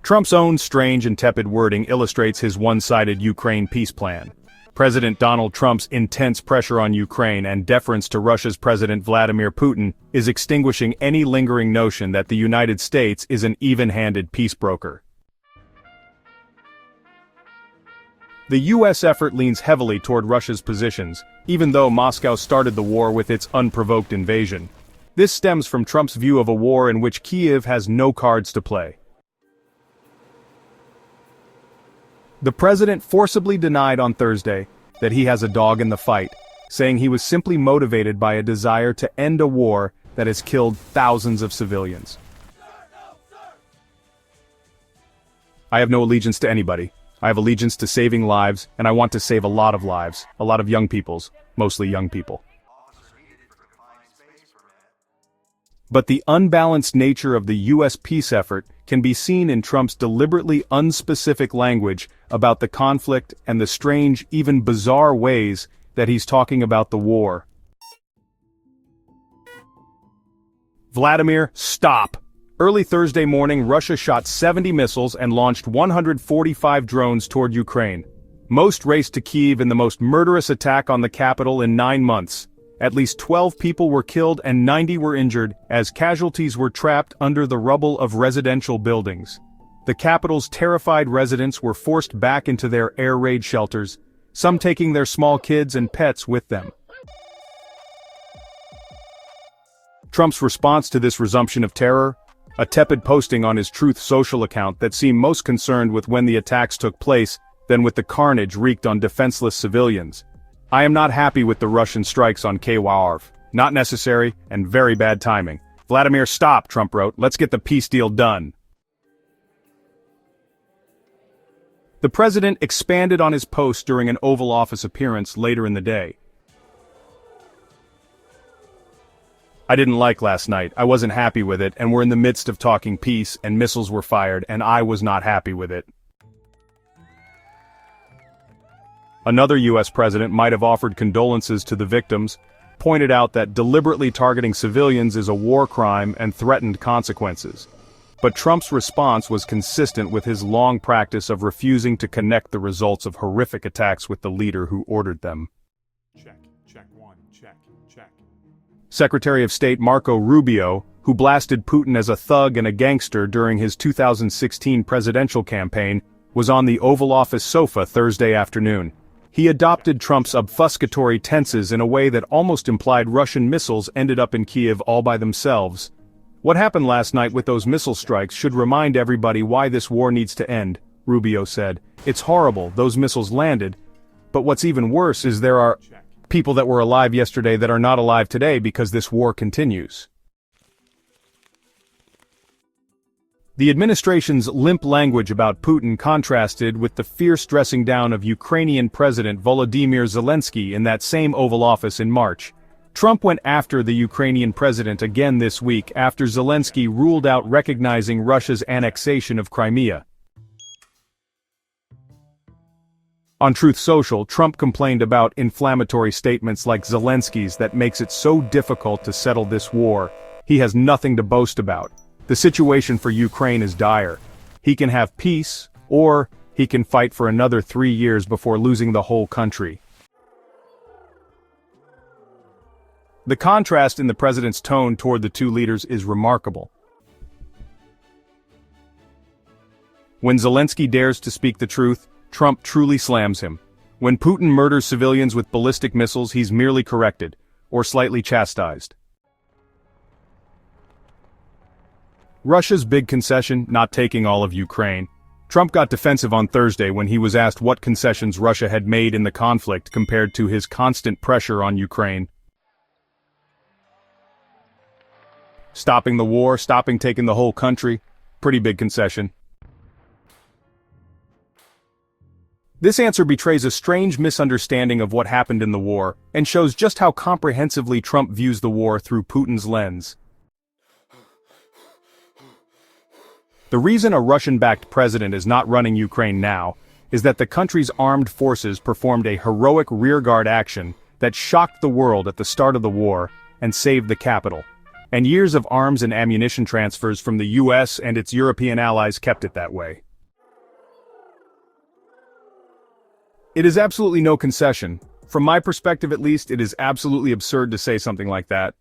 Trump's own strange and tepid wording illustrates his one-sided Ukraine peace plan. President Donald Trump's intense pressure on Ukraine and deference to Russia's President Vladimir Putin is extinguishing any lingering notion that the United States is an even-handed peace broker. The U.S. effort leans heavily toward Russia's positions, even though Moscow started the war with its unprovoked invasion. This stems from Trump's view of a war in which Kyiv has no cards to play. The president forcibly denied on Thursday that he has a dog in the fight, saying he was simply motivated by a desire to end a war that has killed thousands of civilians. I have no allegiance to anybody. I have allegiance to saving lives, and I want to save a lot of lives, a lot of young people's, mostly young people. But the unbalanced nature of the U.S. peace effort can be seen in Trump's deliberately unspecific language about the conflict and the strange, even bizarre ways that he's talking about the war. Vladimir, stop! Early Thursday morning, Russia shot 70 missiles and launched 145 drones toward Ukraine. Most raced to Kyiv in the most murderous attack on the capital in 9 months. At least 12 people were killed and 90 were injured, as casualties were trapped under the rubble of residential buildings. The capital's terrified residents were forced back into their air raid shelters, some taking their small kids and pets with them. Trump's response to this resumption of terror? A tepid posting on his Truth Social account that seemed most concerned with when the attacks took place than with the carnage wreaked on defenseless civilians. I am not happy with the Russian strikes on Kyiv. Not necessary, and very bad timing. Vladimir, stop, Trump wrote. Let's get the peace deal done. The president expanded on his post during an Oval Office appearance later in the day. I didn't like last night. I wasn't happy with it, and we're in the midst of talking peace, and missiles were fired, and I was not happy with it. Another U.S. president might have offered condolences to the victims, pointed out that deliberately targeting civilians is a war crime and threatened consequences. But Trump's response was consistent with his long practice of refusing to connect the results of horrific attacks with the leader who ordered them. Check one, check. Secretary of State Marco Rubio, who blasted Putin as a thug and a gangster during his 2016 presidential campaign, was on the Oval Office sofa Thursday afternoon. He adopted Trump's obfuscatory tenses in a way that almost implied Russian missiles ended up in Kyiv all by themselves. What happened last night with those missile strikes should remind everybody why this war needs to end, Rubio said. It's horrible, those missiles landed. But what's even worse is there are people that were alive yesterday that are not alive today because this war continues. The administration's limp language about Putin contrasted with the fierce dressing down of Ukrainian President Volodymyr Zelensky in that same Oval Office in March. Trump went after the Ukrainian president again this week after Zelensky ruled out recognizing Russia's annexation of Crimea. On Truth Social, Trump complained about inflammatory statements like Zelensky's that makes it so difficult to settle this war. He has nothing to boast about. The situation for Ukraine is dire. He can have peace, or he can fight for another 3 years before losing the whole country. The contrast in the president's tone toward the two leaders is remarkable. When Zelensky dares to speak the truth, Trump truly slams him. When Putin murders civilians with ballistic missiles, he's merely corrected, or slightly chastised. Russia's big concession, not taking all of Ukraine. Trump got defensive on Thursday when he was asked what concessions Russia had made in the conflict compared to his constant pressure on Ukraine. Stopping the war, stopping taking the whole country, pretty big concession. This answer betrays a strange misunderstanding of what happened in the war, and shows just how comprehensively Trump views the war through Putin's lens. The reason a Russian-backed president is not running Ukraine now is that the country's armed forces performed a heroic rearguard action that shocked the world at the start of the war and saved the capital. And years of arms and ammunition transfers from the US and its European allies kept it that way. It is absolutely no concession. From my perspective at least, it is absolutely absurd to say something like that.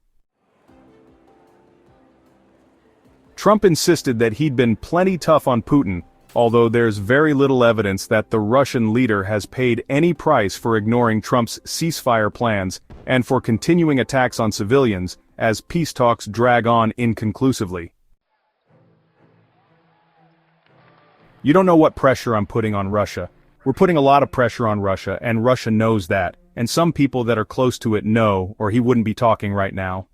Trump insisted that he'd been plenty tough on Putin, although there's very little evidence that the Russian leader has paid any price for ignoring Trump's ceasefire plans and for continuing attacks on civilians as peace talks drag on inconclusively. You don't know what pressure I'm putting on Russia. We're putting a lot of pressure on Russia, and Russia knows that, and some people that are close to it know, or he wouldn't be talking right now.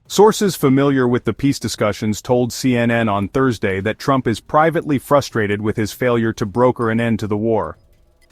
Sources familiar with the peace discussions told CNN on Thursday that Trump is privately frustrated with his failure to broker an end to the war.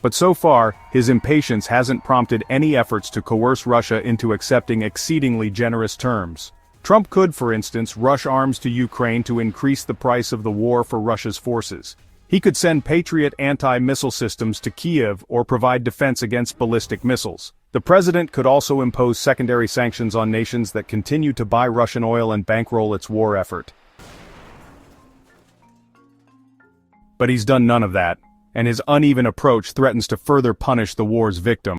But so far, his impatience hasn't prompted any efforts to coerce Russia into accepting exceedingly generous terms. Trump could, for instance, rush arms to Ukraine to increase the price of the war for Russia's forces. He could send Patriot anti-missile systems to Kyiv or provide defense against ballistic missiles. The president could also impose secondary sanctions on nations that continue to buy Russian oil and bankroll its war effort. But he's done none of that, and his uneven approach threatens to further punish the war's victims.